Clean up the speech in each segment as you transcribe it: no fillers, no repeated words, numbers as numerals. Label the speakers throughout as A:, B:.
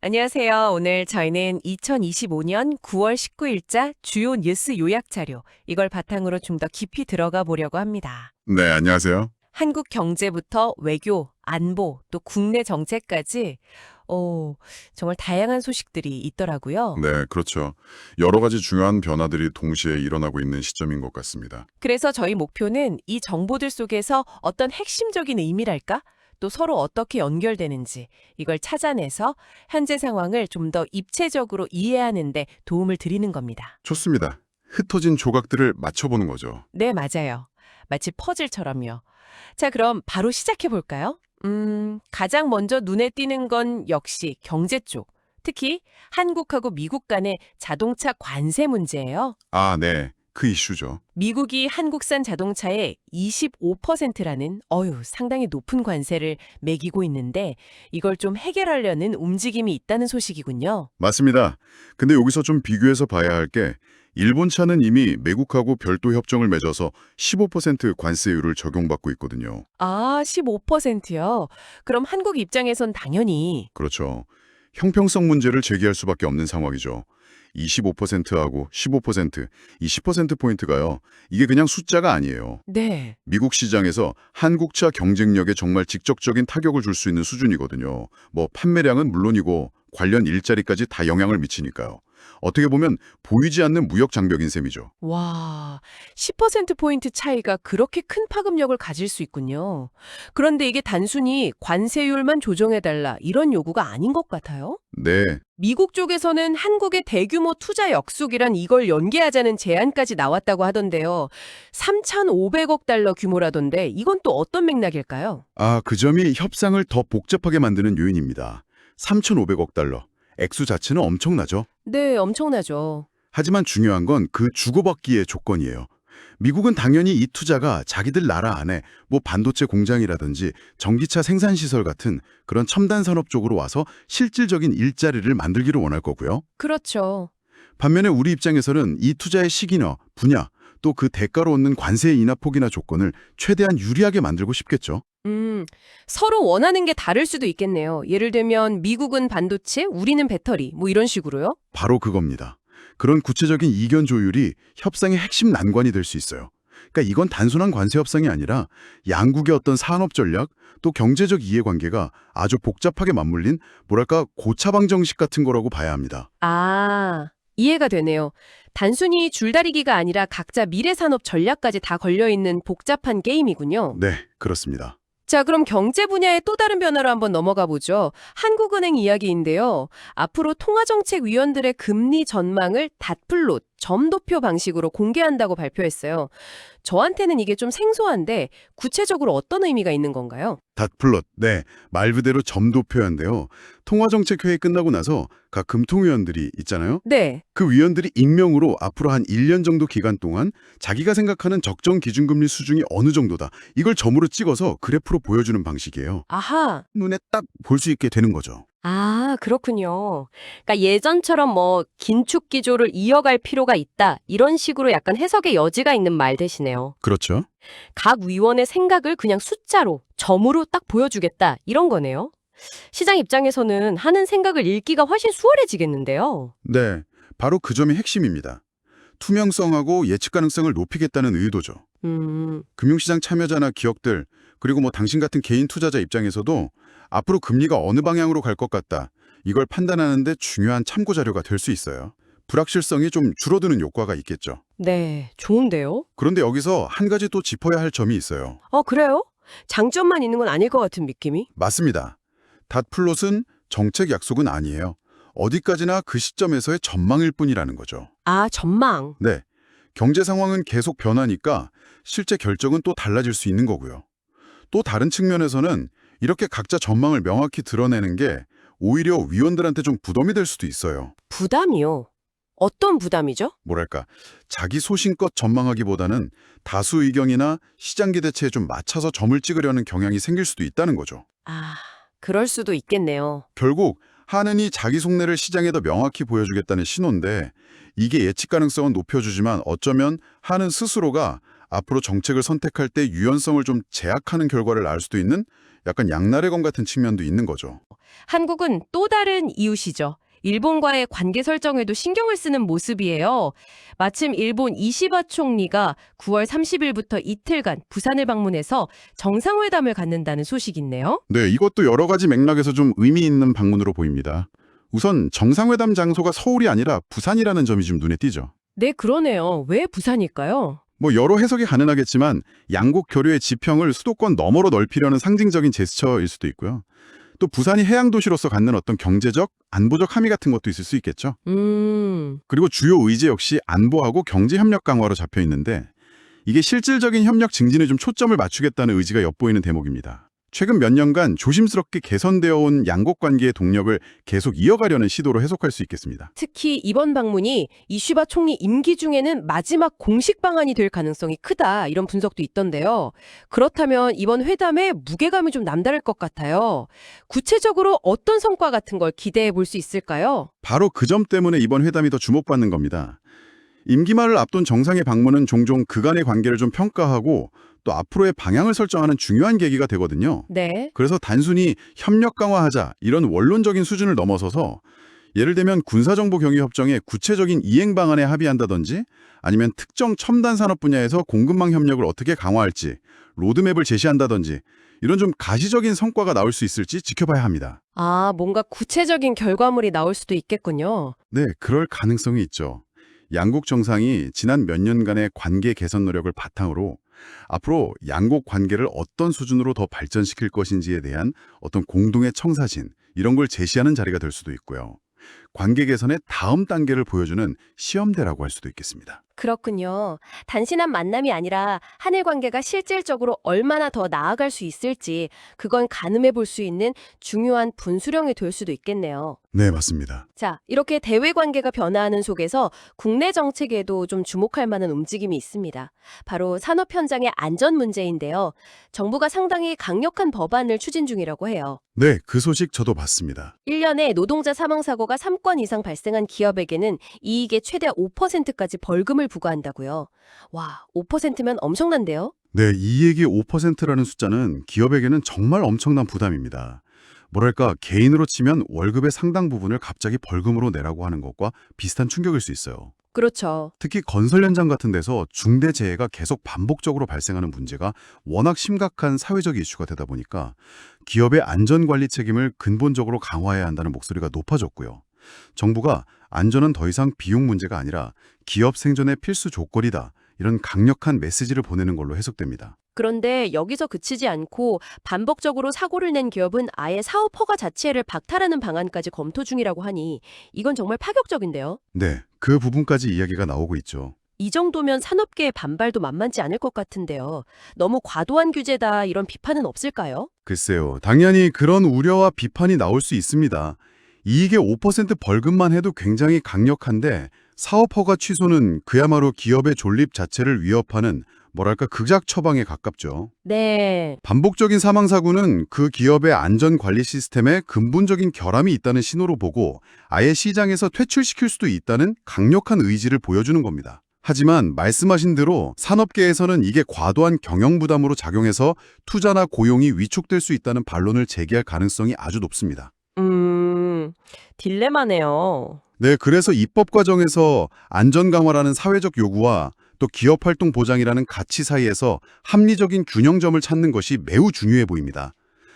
A: 안녕하세요. 오늘 저희는 2025년 9월 19일자 주요 뉴스 요약 자료, 이걸 바탕으로 좀 더 깊이 들어가 보려고 합니다.
B: 네, 안녕하세요.
A: 한국 경제부터 외교, 안보, 또 국내 정책까지 정말 다양한 소식들이 있더라고요.
B: 네, 그렇죠. 여러 가지 중요한 변화들이 동시에 일어나고 있는 시점인 것 같습니다.
A: 그래서 저희 목표는 이 정보들 속에서 어떤 핵심적인 의미랄까? 또 서로 어떻게 연결되는지 이걸 찾아내서 현재 상황을 좀 더 입체적으로 이해하는 데 도움을 드리는 겁니다.
B: 좋습니다. 흩어진 조각들을 맞춰보는 거죠.
A: 네, 맞아요. 마치 퍼즐처럼요. 자, 그럼 바로 시작해 볼까요? 가장 먼저 눈에 띄는 건 역시 경제 쪽. 특히 한국하고 미국 간의 자동차 관세 문제예요.
B: 아, 네. 그 이슈죠.
A: 미국이 한국산 자동차의 25%라는 상당히 높은 관세를 매기고 있는데 이걸 좀 해결하려는 움직임이 있다는 소식이군요.
B: 맞습니다. 근데 여기서 좀 비교해서 봐야 할 게 일본 차는 이미 미국하고 별도 협정을 맺어서 15% 관세율을 적용받고 있거든요.
A: 아, 15%요? 그럼 한국 입장에선 당연히.
B: 그렇죠. 형평성 문제를 제기할 수밖에 없는 상황이죠. 25%하고 15%, 이 10%포인트가요. 이게 그냥 숫자가 아니에요.
A: 네.
B: 미국 시장에서 한국차 경쟁력에 정말 직접적인 타격을 줄 수 있는 수준이거든요. 뭐 판매량은 물론이고 관련 일자리까지 다 영향을 미치니까요. 어떻게 보면 보이지 않는 무역 장벽인 셈이죠.
A: 와, 10%포인트 차이가 그렇게 큰 파급력을 가질 수 있군요. 그런데 이게 단순히 관세율만 조정해달라 이런 요구가 아닌 것 같아요.
B: 네,
A: 미국 쪽에서는 한국의 대규모 투자 역숙이란 이걸 연계하자는 제안까지 나왔다고 하던데요. 3,500억 달러 규모라던데 이건 또 어떤 맥락일까요?
B: 그 점이 협상을 더 복잡하게 만드는 요인입니다. 3,500억 달러. 액수 자체는 엄청나죠.
A: 네, 엄청나죠.
B: 하지만 중요한 건 그 주고받기의 조건이에요. 미국은 당연히 이 투자가 자기들 나라 안에 뭐 반도체 공장이라든지 전기차 생산시설 같은 그런 첨단 산업 쪽으로 와서 실질적인 일자리를 만들기를 원할 거고요.
A: 그렇죠.
B: 반면에 우리 입장에서는 이 투자의 시기나 분야, 또 그 대가로 얻는 관세 인하폭이나 조건을 최대한 유리하게 만들고 싶겠죠.
A: 서로 원하는 게 다를 수도 있겠네요. 예를 들면 미국은 반도체, 우리는 배터리, 뭐 이런 식으로요?
B: 바로 그겁니다. 그런 구체적인 이견 조율이 협상의 핵심 난관이 될 수 있어요. 그러니까 이건 단순한 관세 협상이 아니라 양국의 어떤 산업 전략, 또 경제적 이해관계가 아주 복잡하게 맞물린 뭐랄까 고차방정식 같은 거라고 봐야 합니다.
A: 아, 이해가 되네요. 단순히 줄다리기가 아니라 각자 미래 산업 전략까지 다 걸려있는 복잡한 게임이군요.
B: 네, 그렇습니다.
A: 자, 그럼 경제 분야의 또 다른 변화로 한번 넘어가 보죠. 한국은행 이야기인데요. 앞으로 통화정책위원들의 금리 전망을 닷플롯, 점도표 방식으로 공개한다고 발표했어요. 저한테는 이게 좀 생소한데 구체적으로 어떤 의미가 있는 건가요?
B: 닷플롯, 네, 말 그대로 점도 표현인데요. 통화정책회의 끝나고 나서 각 금통위원들이 있잖아요.
A: 네.
B: 그 위원들이 익명으로 앞으로 한 1년 정도 기간 동안 자기가 생각하는 적정 기준금리 수준이 어느 정도다. 이걸 점으로 찍어서 그래프로 보여주는 방식이에요.
A: 아하.
B: 눈에 딱 볼 수 있게 되는 거죠.
A: 아, 그렇군요. 그러니까 예전처럼 뭐 긴축 기조를 이어갈 필요가 있다 이런 식으로 약간 해석의 여지가 있는 말 대신에요.
B: 그렇죠.
A: 각 위원의 생각을 그냥 숫자로, 점으로 딱 보여주겠다 이런 거네요. 시장 입장에서는 하는 생각을 읽기가 훨씬 수월해지겠는데요.
B: 네, 바로 그 점이 핵심입니다. 투명성하고 예측 가능성을 높이겠다는 의도죠. 금융시장 참여자나 기업들, 그리고 뭐 당신 같은 개인 투자자 입장에서도 앞으로 금리가 어느 방향으로 갈 것 같다. 이걸 판단하는데 중요한 참고 자료가 될 수 있어요. 불확실성이 좀 줄어드는 효과가 있겠죠.
A: 네, 좋은데요?
B: 그런데 여기서 한 가지 또 짚어야 할 점이 있어요.
A: 그래요? 장점만 있는 건 아닐 것 같은 느낌이?
B: 맞습니다. 닷플롯은 정책 약속은 아니에요. 어디까지나 그 시점에서의 전망일 뿐이라는 거죠.
A: 아, 전망.
B: 네, 경제 상황은 계속 변하니까 실제 결정은 또 달라질 수 있는 거고요. 또 다른 측면에서는 이렇게 각자 전망을 명확히 드러내는 게 오히려 위원들한테 좀 부담이 될 수도 있어요.
A: 부담이요? 어떤 부담이죠?
B: 뭐랄까, 자기 소신껏 전망하기보다는 다수 의견이나 시장 기대치에 좀 맞춰서 점을 찍으려는 경향이 생길 수도 있다는 거죠.
A: 아, 그럴 수도 있겠네요.
B: 결국 하느니 자기 속내를 시장에 더 명확히 보여주겠다는 신호인데 이게 예측 가능성은 높여주지만 어쩌면 하는 스스로가 앞으로 정책을 선택할 때 유연성을 좀 제약하는 결과를 낳을 수도 있는 약간 양날의 검 같은 측면도 있는 거죠.
A: 한국은 또 다른 이웃이죠. 일본과의 관계 설정에도 신경을 쓰는 모습이에요. 마침 일본 이시바 총리가 9월 30일부터 이틀간 부산을 방문해서 정상회담을 갖는다는 소식이 있네요.
B: 네, 이것도 여러 가지 맥락에서 좀 의미 있는 방문으로 보입니다. 우선 정상회담 장소가 서울이 아니라 부산이라는 점이 좀 눈에 띄죠.
A: 네, 그러네요. 왜 부산일까요?
B: 뭐 여러 해석이 가능하겠지만 양국 교류의 지평을 수도권 너머로 넓히려는 상징적인 제스처일 수도 있고요. 또 부산이 해양 도시로서 갖는 어떤 경제적, 안보적 함의 같은 것도 있을 수 있겠죠. 그리고 주요 의제 역시 안보하고 경제 협력 강화로 잡혀 있는데 이게 실질적인 협력 증진에 좀 초점을 맞추겠다는 의지가 엿보이는 대목입니다. 최근 몇 년간 조심스럽게 개선되어 온 양국 관계의 동력을 계속 이어가려는 시도로 해석할 수 있겠습니다.
A: 특히 이번 방문이 이슈바 총리 임기 중에는 마지막 공식 방안이 될 가능성이 크다, 이런 분석도 있던데요. 그렇다면 이번 회담에 무게감이 좀 남다를 것 같아요. 구체적으로 어떤 성과 같은 걸 기대해 볼 수 있을까요?
B: 바로 그 점 때문에 이번 회담이 더 주목받는 겁니다. 임기 말을 앞둔 정상의 방문은 종종 그간의 관계를 좀 평가하고 또 앞으로의 방향을 설정하는 중요한 계기가 되거든요.
A: 네.
B: 그래서 단순히 협력 강화하자 이런 원론적인 수준을 넘어서서 예를 들면 군사정보 경유 협정의 구체적인 이행 방안에 합의한다든지 아니면 특정 첨단 산업 분야에서 공급망 협력을 어떻게 강화할지 로드맵을 제시한다든지 이런 좀 가시적인 성과가 나올 수 있을지 지켜봐야 합니다.
A: 아, 뭔가 구체적인 결과물이 나올 수도 있겠군요.
B: 네, 그럴 가능성이 있죠. 양국 정상이 지난 몇 년간의 관계 개선 노력을 바탕으로 앞으로 양국 관계를 어떤 수준으로 더 발전시킬 것인지에 대한 어떤 공동의 청사진, 이런 걸 제시하는 자리가 될 수도 있고요. 관계 개선의 다음 단계를 보여주는 시험대라고 할 수도 있겠습니다.
A: 그렇군요. 단순한 만남이 아니라 한일 관계가 실질적으로 얼마나 더 나아갈 수 있을지 그건 가늠해 볼 수 있는 중요한 분수령이 될 수도 있겠네요.
B: 네, 맞습니다.
A: 자, 이렇게 대외 관계가 변화하는 속에서 국내 정책에도 좀 주목할 만한 움직임이 있습니다. 바로 산업 현장의 안전 문제인데요. 정부가 상당히 강력한 법안을 추진 중이라고 해요.
B: 네, 그 소식 저도 봤습니다.
A: 1년에 노동자 사망사고가 3건 이상 발생한 기업에게는 이익의 최대 5%까지 벌금을 부과한다고요. 와, 5%면 엄청난데요?
B: 네, 이익이 5%라는 숫자는 기업에게는 정말 엄청난 부담입니다. 뭐랄까, 개인으로 치면 월급의 상당 부분을 갑자기 벌금으로 내라고 하는 것과 비슷한 충격일 수 있어요.
A: 그렇죠.
B: 특히 건설 현장 같은 데서 중대 재해가 계속 반복적으로 발생하는 문제가 워낙 심각한 사회적 이슈가 되다 보니까 기업의 안전관리 책임을 근본적으로 강화해야 한다는 목소리가 높아졌고요. 정부가 안전은 더 이상 비용 문제가 아니라 기업 생존의 필수 조건이다, 이런 강력한 메시지를 보내는 걸로 해석됩니다.
A: 그런데 여기서 그치지 않고 반복적으로 사고를 낸 기업은 아예 사업 허가 자체를 박탈하는 방안까지 검토 중이라고 하니 이건 정말 파격적인데요.
B: 네, 그 부분까지 이야기가 나오고 있죠.
A: 이 정도면 산업계의 반발도 만만치 않을 것 같은데요. 너무 과도한 규제다, 이런 비판은 없을까요?
B: 글쎄요, 당연히 그런 우려와 비판이 나올 수 있습니다. 이익의 5% 벌금만 해도 굉장히 강력한데 사업 허가 취소는 그야말로 기업의 존립 자체를 위협하는 뭐랄까 극약 처방에 가깝죠.
A: 네.
B: 반복적인 사망사고는 그 기업의 안전관리 시스템에 근본적인 결함이 있다는 신호로 보고 아예 시장에서 퇴출시킬 수도 있다는 강력한 의지를 보여주는 겁니다. 하지만 말씀하신 대로 산업계에서는 이게 과도한 경영 부담으로 작용해서 투자나 고용이 위축될 수 있다는 반론을 제기할 가능성이 아주 높습니다.
A: 딜레마네요.
B: 네, 그래서 입법 과정에서 안전 강화라는 사회적 요구와 또 기업 활동 보장이라는 가치 사이에서 합리적인 균형점을 찾는 것이 매우 중요해 보입니다.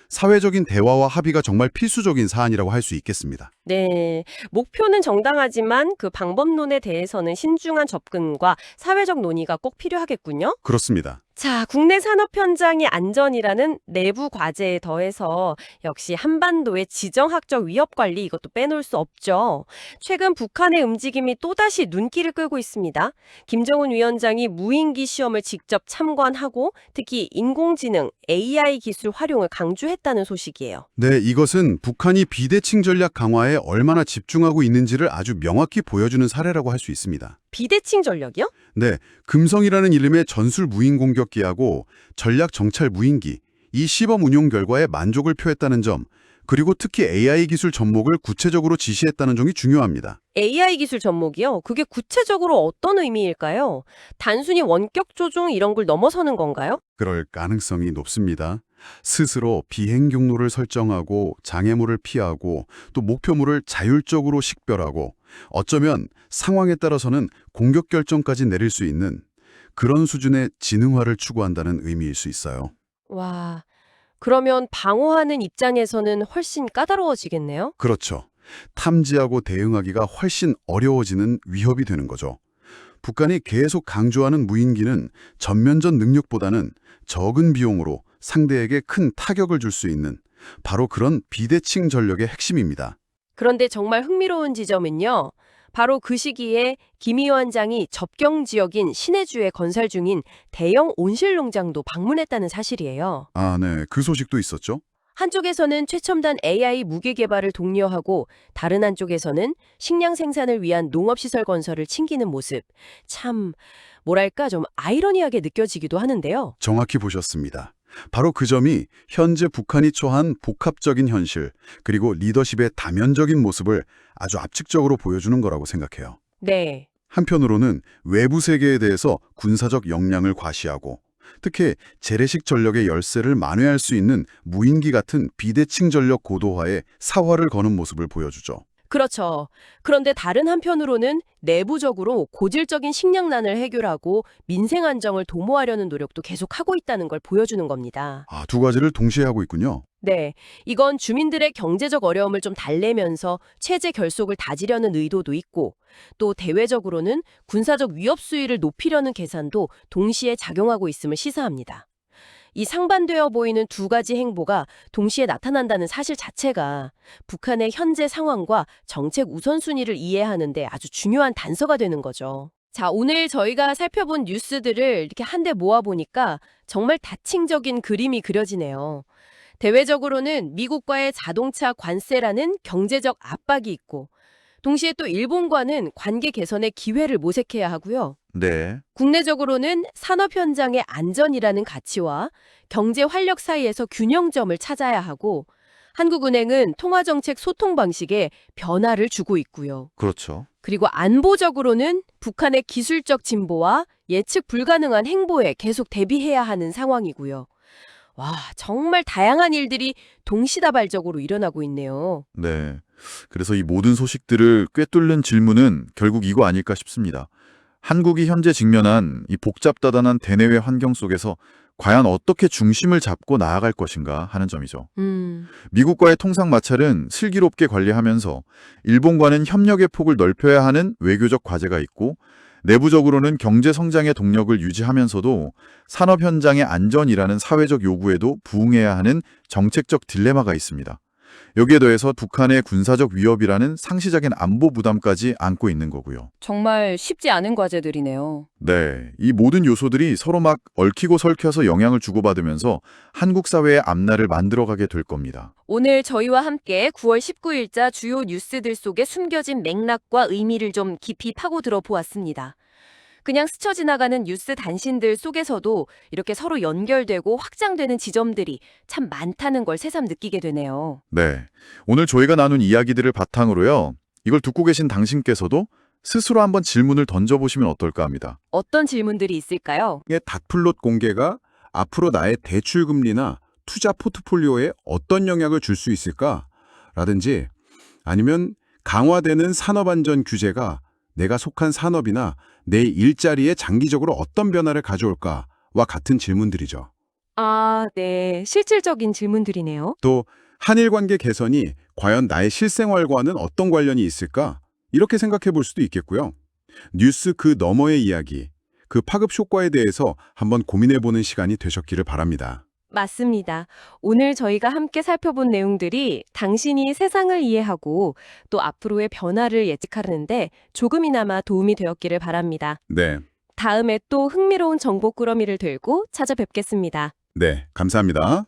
B: 사회적인 대화와 합의가 정말 필수적인 사안이라고 할 수 있겠습니다.
A: 네, 목표는 정당하지만 그 방법론에 대해서는 신중한 접근과 사회적 논의가 꼭 필요하겠군요.
B: 그렇습니다.
A: 자, 국내 산업 현장의 안전이라는 내부 과제에 더해서 역시 한반도의 지정학적 위협 관리, 이것도 빼놓을 수 없죠. 최근 북한의 움직임이 또다시 눈길을 끌고 있습니다. 김정은 위원장이 무인기 시험을 직접 참관하고 특히 인공지능, AI 기술 활용을 강조했다는 소식이에요.
B: 네, 이것은 북한이 비대칭 전략 강화에 얼마나 집중하고 있는지를 아주 명확히 보여주는 사례라고 할 수 있습니다.
A: 비대칭 전략이요?
B: 네, 금성이라는 이름의 전술 무인 공격기하고 전략 정찰 무인기, 이 시범 운용 결과에 만족을 표했다는 점, 그리고 특히 AI 기술 접목을 구체적으로 지시했다는 점이 중요합니다.
A: AI 기술 접목이요? 그게 구체적으로 어떤 의미일까요? 단순히 원격 조종 이런 걸 넘어서는 건가요?
B: 그럴 가능성이 높습니다. 스스로 비행 경로를 설정하고 장애물을 피하고 또 목표물을 자율적으로 식별하고 어쩌면 상황에 따라서는 공격 결정까지 내릴 수 있는 그런 수준의 지능화를 추구한다는 의미일 수 있어요.
A: 와, 그러면 방어하는 입장에서는 훨씬 까다로워지겠네요?
B: 그렇죠. 탐지하고 대응하기가 훨씬 어려워지는 위협이 되는 거죠. 북한이 계속 강조하는 무인기는 전면전 능력보다는 적은 비용으로 상대에게 큰 타격을 줄 수 있는 바로 그런 비대칭 전력의 핵심입니다.
A: 그런데 정말 흥미로운 지점은요. 바로 그 시기에 김 위원장이 접경 지역인 신해주에 건설 중인 대형 온실 농장도 방문했다는 사실이에요.
B: 아, 네. 그 소식도 있었죠?
A: 한쪽에서는 최첨단 AI 무기 개발을 독려하고 다른 한쪽에서는 식량 생산을 위한 농업시설 건설을 챙기는 모습. 참, 뭐랄까 좀 아이러니하게 느껴지기도 하는데요.
B: 정확히 보셨습니다. 바로 그 점이 현재 북한이 처한 복합적인 현실, 그리고 리더십의 다면적인 모습을 아주 압축적으로 보여주는 거라고 생각해요.
A: 네.
B: 한편으로는 외부 세계에 대해서 군사적 역량을 과시하고 특히 재래식 전력의 열세를 만회할 수 있는 무인기 같은 비대칭 전력 고도화에 사활을 거는 모습을 보여주죠.
A: 그렇죠. 그런데 다른 한편으로는 내부적으로 고질적인 식량난을 해결하고 민생 안정을 도모하려는 노력도 계속하고 있다는 걸 보여주는 겁니다.
B: 아, 두 가지를 동시에 하고 있군요.
A: 네, 이건 주민들의 경제적 어려움을 좀 달래면서 체제 결속을 다지려는 의도도 있고 또 대외적으로는 군사적 위협 수위를 높이려는 계산도 동시에 작용하고 있음을 시사합니다. 이 상반되어 보이는 두 가지 행보가 동시에 나타난다는 사실 자체가 북한의 현재 상황과 정책 우선순위를 이해하는 데 아주 중요한 단서가 되는 거죠. 자, 오늘 저희가 살펴본 뉴스들을 이렇게 한데 모아보니까 정말 다층적인 그림이 그려지네요. 대외적으로는 미국과의 자동차 관세라는 경제적 압박이 있고 동시에 또 일본과는 관계 개선의 기회를 모색해야 하고요.
B: 네.
A: 국내적으로는 산업 현장의 안전이라는 가치와 경제 활력 사이에서 균형점을 찾아야 하고 한국은행은 통화정책 소통 방식에 변화를 주고 있고요.
B: 그렇죠.
A: 그리고 안보적으로는 북한의 기술적 진보와 예측 불가능한 행보에 계속 대비해야 하는 상황이고요. 와, 정말 다양한 일들이 동시다발적으로 일어나고 있네요.
C: 네. 그래서 이 모든 소식들을 꿰뚫는 질문은 결국 이거 아닐까 싶습니다. 한국이 현재 직면한 이 복잡다단한 대내외 환경 속에서 과연 어떻게 중심을 잡고 나아갈 것인가 하는 점이죠. 미국과의 통상 마찰은 슬기롭게 관리하면서 일본과는 협력의 폭을 넓혀야 하는 외교적 과제가 있고 내부적으로는 경제 성장의 동력을 유지하면서도 산업 현장의 안전이라는 사회적 요구에도 부응해야 하는 정책적 딜레마가 있습니다. 여기에 더해서 북한의 군사적 위협이라는 상시적인 안보 부담까지 안고 있는 거고요.
A: 정말 쉽지 않은 과제들이네요.
C: 네, 이 모든 요소들이 서로 막 얽히고 설켜서 영향을 주고받으면서 한국 사회의 앞날을 만들어가게 될 겁니다.
A: 오늘 저희와 함께 9월 19일자 주요 뉴스들 속에 숨겨진 맥락과 의미를 좀 깊이 파고들어 보았습니다. 그냥 스쳐 지나가는 뉴스 단신들 속에서도 이렇게 서로 연결되고 확장되는 지점들이 참 많다는 걸 새삼 느끼게 되네요.
C: 네, 오늘 저희가 나눈 이야기들을 바탕으로요. 이걸 듣고 계신 당신께서도 스스로 한번 질문을 던져보시면 어떨까 합니다.
A: 어떤 질문들이 있을까요?
B: 닷플롯 공개가 앞으로 나의 대출 금리나 투자 포트폴리오에 어떤 영향을 줄 수 있을까? 라든지 아니면 강화되는 산업안전 규제가 내가 속한 산업이나 내 일자리에 장기적으로 어떤 변화를 가져올까와 같은 질문들이죠.
A: 아, 네. 실질적인 질문들이네요.
B: 또 한일 관계 개선이 과연 나의 실생활과는 어떤 관련이 있을까? 이렇게 생각해 볼 수도 있겠고요. 뉴스 그 너머의 이야기, 그 파급 효과에 대해서 한번 고민해 보는 시간이 되셨기를 바랍니다.
A: 맞습니다. 오늘 저희가 함께 살펴본 내용들이 당신이 세상을 이해하고 또 앞으로의 변화를 예측하는데 조금이나마 도움이 되었기를 바랍니다.
B: 네,
A: 다음에 또 흥미로운 정보 꾸러미를 들고 찾아뵙겠습니다.
B: 감사합니다.